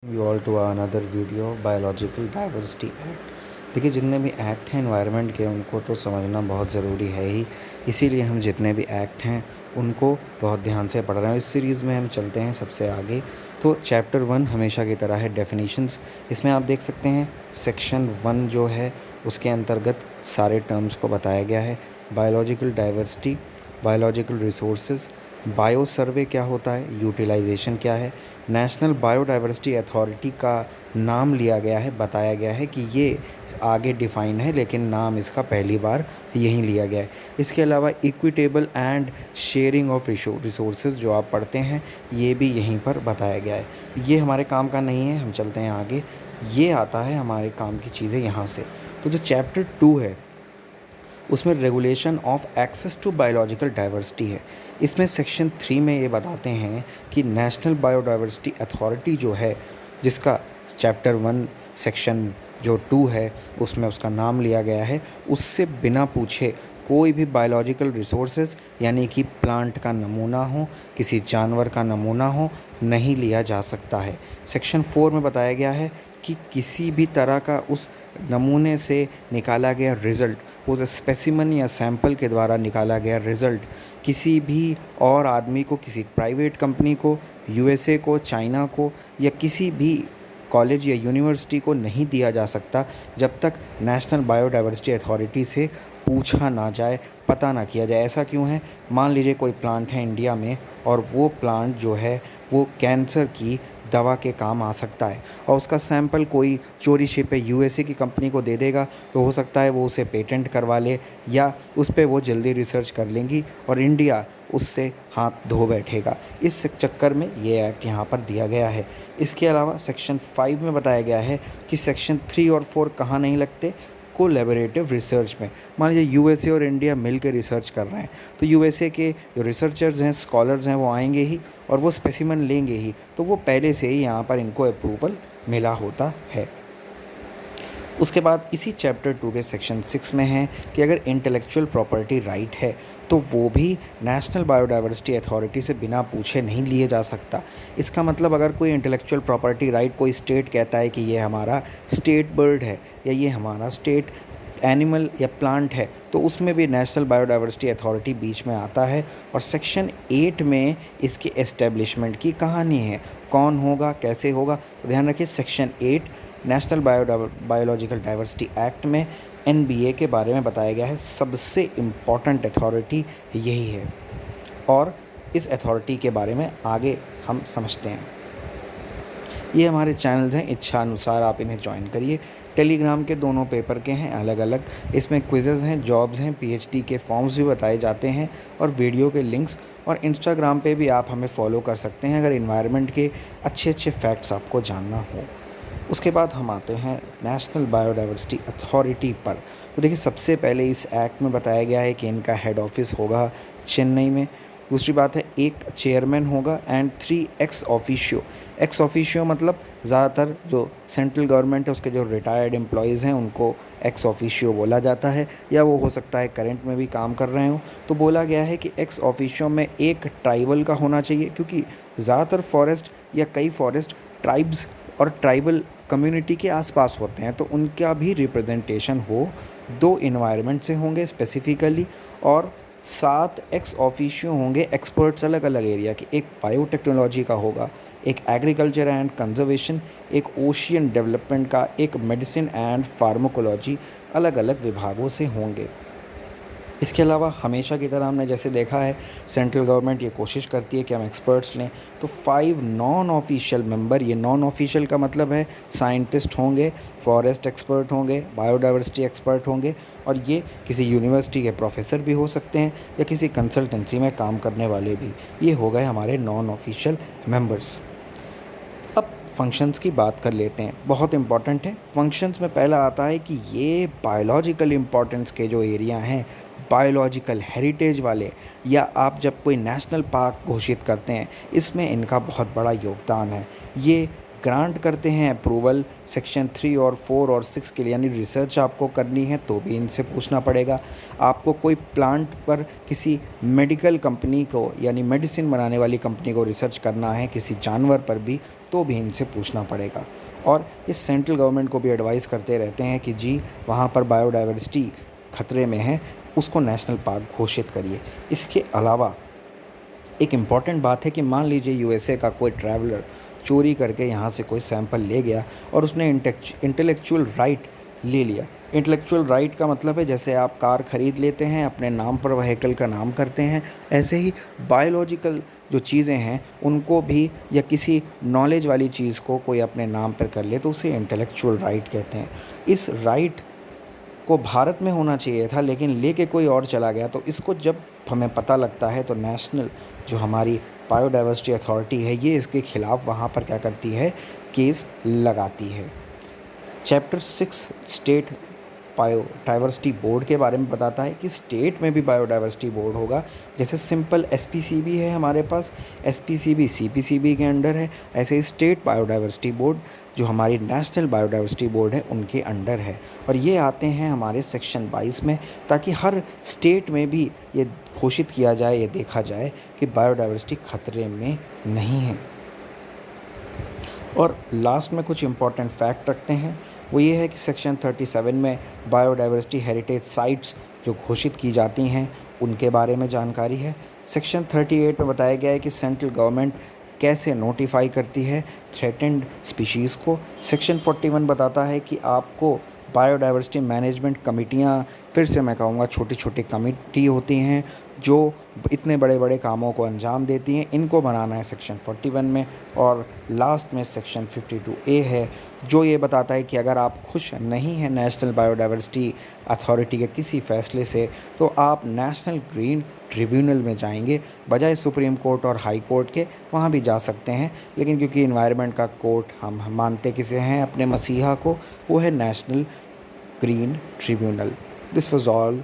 You all to another video biological diversity act. देखिए, जितने भी एक्ट हैं एनवायरनमेंट के उनको तो समझना बहुत ज़रूरी है ही। इसीलिए हम जितने भी एक्ट हैं उनको बहुत ध्यान से पढ़ रहे हैं। इस सीरीज़ में हम चलते हैं सबसे आगे। तो चैप्टर 1 हमेशा की तरह है डेफिनेशंस। इसमें आप देख सकते हैं सेक्शन 1 जो है उसके अंतर्गत सारे टर्म्स को बताया गया है। Biological diversity, biological resources, bio survey क्या होता है, यूटिलाइजेशन क्या है, नेशनल बायोडाइवर्सिटी अथॉरिटी का नाम लिया गया है, बताया गया है कि ये आगे डिफ़ाइन है लेकिन नाम इसका पहली बार यहीं लिया गया है। इसके अलावा equitable and sharing of resources जो आप पढ़ते हैं ये भी यहीं पर बताया गया है। ये हमारे काम का नहीं है, हम चलते हैं आगे। ये आता है हमारे काम की चीज़ें यहाँ से। तो जो चैप्टर 2 है उसमें regulation of access to biological diversity है। इसमें सेक्शन 3 में ये बताते हैं कि नेशनल बायोडाइवर्सिटी अथॉरिटी जो है, जिसका चैप्टर 1 सेक्शन जो 2 है उसमें उसका नाम लिया गया है, उससे बिना पूछे कोई भी बायोलॉजिकल रिसोर्सेज यानी कि प्लांट का नमूना हो, किसी जानवर का नमूना हो, नहीं लिया जा सकता है। सेक्शन 4 में बताया गया है कि किसी भी तरह का उस नमूने से निकाला गया रिज़ल्ट, उस स्पेसिमन या सैंपल के द्वारा निकाला गया रिज़ल्ट किसी भी और आदमी को, किसी प्राइवेट कंपनी को, यूएसए को, चाइना को या किसी भी कॉलेज या यूनिवर्सिटी को नहीं दिया जा सकता जब तक नेशनल बायोडाइवर्सिटी अथॉरिटी से पूछा ना जाए, पता ना किया जाए। ऐसा क्यों है? मान लीजिए कोई प्लांट है इंडिया में और वो प्लांट जो है वो कैंसर की दवा के काम आ सकता है और उसका सैंपल कोई चोरी छिपे यूएसए की कंपनी को दे देगा तो हो सकता है वो उसे पेटेंट करवा ले या उस पर वो जल्दी रिसर्च कर लेंगी और इंडिया उससे हाथ धो बैठेगा। इस चक्कर में ये एक्ट यहाँ पर दिया गया है। इसके अलावा सेक्शन 5 में बताया गया है कि सेक्शन 3 और 4 कहाँ नहीं लगते, कोलैबोरेटिव रिसर्च में। मान लीजिए यूएसए और इंडिया मिल के रिसर्च कर रहे हैं तो यूएसए के जो रिसर्चर्स हैं, स्कॉलर्स हैं, वो आएंगे ही और वो स्पेसिमन लेंगे ही, तो वो पहले से ही यहाँ पर इनको अप्रूवल मिला होता है। उसके बाद इसी चैप्टर 2 के सेक्शन 6 में है कि अगर इंटेलेक्चुअल प्रॉपर्टी राइट है तो वो भी नेशनल बायोडाइवर्सिटी अथॉरिटी से बिना पूछे नहीं लिए जा सकता। इसका मतलब अगर कोई इंटेलेक्चुअल प्रॉपर्टी राइट, कोई स्टेट कहता है कि ये हमारा स्टेट बर्ड है या ये हमारा स्टेट एनिमल या प्लांट है, तो उसमें भी नेशनल बायोडाइवर्सिटी अथॉरिटी बीच में आता है। और सेक्शन 8 में इसके एस्टेब्लिशमेंट की कहानी है, कौन होगा, कैसे होगा। तो ध्यान रखिए section 8 national biological diversity act में एनबीए के बारे में बताया गया है। सबसे इम्पॉर्टेंट अथॉरिटी यही है और इस अथॉरिटी के बारे में आगे हम समझते हैं। ये हमारे चैनल्स हैं, इच्छा अनुसार आप इन्हें ज्वाइन करिए। टेलीग्राम के दोनों पेपर के हैं अलग अलग, इसमें क्विज़ेज़ हैं, जॉब्स हैं, पीएचडी के फॉर्म्स भी बताए जाते हैं और वीडियो के लिंक्स। और इंस्टाग्राम पे भी आप हमें फॉलो कर सकते हैं अगर इन्वायरमेंट के अच्छे अच्छे फैक्ट्स आपको जानना हो। उसके बाद हम आते हैं नेशनल बायोडाइवर्सिटी अथॉरिटी पर। तो देखिए, सबसे पहले इस एक्ट में बताया गया है कि इनका हेड ऑफिस होगा चेन्नई में। दूसरी बात है एक चेयरमैन होगा and 3 ex officio. Ex officio मतलब ज़्यादातर जो सेंट्रल गवर्नमेंट है उसके जो रिटायर्ड एम्प्लॉयज़ हैं उनको एक्स ऑफिशियो बोला जाता है, या वो हो सकता है करंट में भी काम कर रहे हो। तो बोला गया है कि एक्स ऑफिशियो में एक ट्राइबल का होना चाहिए, क्योंकि ज़्यादातर फॉरेस्ट या कई फॉरेस्ट ट्राइब्स और ट्राइबल कम्युनिटी के आसपास होते हैं, तो उनका भी रिप्रेजेंटेशन हो। 2 इन्वायरमेंट से होंगे स्पेसिफिकली और 7 एक्स ऑफिशियो होंगे एक्सपर्ट्स अलग अलग एरिया के। एक बायोटेक्नोलॉजी का होगा, एक एग्रीकल्चर एंड कंजर्वेशन, एक ओशियन डेवलपमेंट का, एक मेडिसिन एंड फार्माकोलॉजी, अलग अलग विभागों से होंगे। इसके अलावा हमेशा की तरह हमने जैसे देखा है सेंट्रल गवर्नमेंट ये कोशिश करती है कि हम एक्सपर्ट्स लें, तो 5 नॉन ऑफिशियल मेंबर, ये नॉन ऑफिशियल का मतलब है साइंटिस्ट होंगे, फॉरेस्ट एक्सपर्ट होंगे, बायोडाइवर्सिटी एक्सपर्ट होंगे और ये किसी यूनिवर्सिटी के प्रोफेसर भी हो सकते हैं या किसी कंसल्टेंसी में काम करने वाले भी। ये हो गए हमारे नॉन ऑफिशियल मेंबर्स। अब फंक्शंस की बात कर लेते हैं, बहुत इंपॉर्टेंट है। फंक्शंस में पहला आता है कि ये बायोलॉजिकल इम्पोर्टेंस के जो एरिया हैं, बायोलॉजिकल हेरिटेज वाले, या आप जब कोई नेशनल पार्क घोषित करते हैं, इसमें इनका बहुत बड़ा योगदान है। ये ग्रांट करते हैं अप्रूवल सेक्शन 3 और 4 और 6 के लिए, यानी रिसर्च आपको करनी है तो भी इनसे पूछना पड़ेगा। आपको कोई प्लांट पर किसी मेडिकल कंपनी को यानी मेडिसिन बनाने वाली कंपनी को रिसर्च करना है किसी जानवर पर भी, तो भी इनसे पूछना पड़ेगा। और ये सेंट्रल गवर्नमेंट को भी एडवाइस करते रहते हैं कि जी वहाँ पर बायोडाइवर्सिटी खतरे में है, उसको नेशनल पार्क घोषित करिए। इसके अलावा एक इम्पॉर्टेंट बात है कि मान लीजिए यूएसए का कोई ट्रैवलर चोरी करके यहाँ से कोई सैंपल ले गया और उसने इंटेलेक्चुअल राइट ले लिया। इंटेलेक्चुअल राइट का मतलब है जैसे आप कार ख़रीद लेते हैं, अपने नाम पर व्हीकल का नाम करते हैं, ऐसे ही बायोलॉजिकल जो चीज़ें हैं उनको भी, या किसी नॉलेज वाली चीज़ को कोई अपने नाम पर कर ले तो उसे इंटेलेक्चुअल राइट कहते हैं। इस राइट को भारत में होना चाहिए था, लेकिन लेके कोई और चला गया, तो इसको जब हमें पता लगता है तो नेशनल जो हमारी बायोडाइवर्सिटी अथॉरिटी है ये इसके ख़िलाफ़ वहाँ पर क्या करती है, केस लगाती है। चैप्टर 6 स्टेट बायोडाइवर्सिटी बोर्ड के बारे में बताता है कि स्टेट में भी बायोडाइवर्सिटी बोर्ड होगा। जैसे सिंपल एसपीसीबी है हमारे पास, एसपीसीबी सीपीसीबी के अंडर है, ऐसे ही स्टेट बायोडाइवर्सिटी बोर्ड जो हमारी नेशनल बायोडाइवर्सिटी बोर्ड है उनके अंडर है। और ये आते हैं हमारे सेक्शन 22 में, ताकि हर स्टेट में भी ये घोषित किया जाए, ये देखा जाए कि बायोडाइवर्सिटी खतरे में नहीं है। और लास्ट में कुछ इम्पॉर्टेंट फैक्ट रखते हैं, वो ये है कि सेक्शन 37 में बायोडाइवर्सिटी हेरिटेज साइट्स जो घोषित की जाती हैं उनके बारे में जानकारी है। सेक्शन 38 में बताया गया है कि सेंट्रल गवर्नमेंट कैसे नोटिफाई करती है थ्रेटेंड स्पीशीज़ को। सेक्शन 41 बताता है कि आपको बायोडाइवर्सिटी मैनेजमेंट कमिटियाँ, फिर से मैं कहूँगा छोटी छोटी कमिटी होती हैं जो इतने बड़े बड़े कामों को अंजाम देती हैं, इनको बनाना है सेक्शन 41 में। और लास्ट में सेक्शन 52A है जो ये बताता है कि अगर आप खुश नहीं हैं नेशनल बायोडाइवर्सिटी अथॉरिटी के किसी फ़ैसले से तो आप नेशनल ग्रीन ट्रिब्यूनल में जाएंगे, बजाय सुप्रीम कोर्ट और हाई कोर्ट के। वहाँ भी जा सकते हैं, लेकिन क्योंकि इन्वायरमेंट का कोर्ट हम मानते किसे हैं, अपने मसीहा को, वो है national green tribunal. This was all.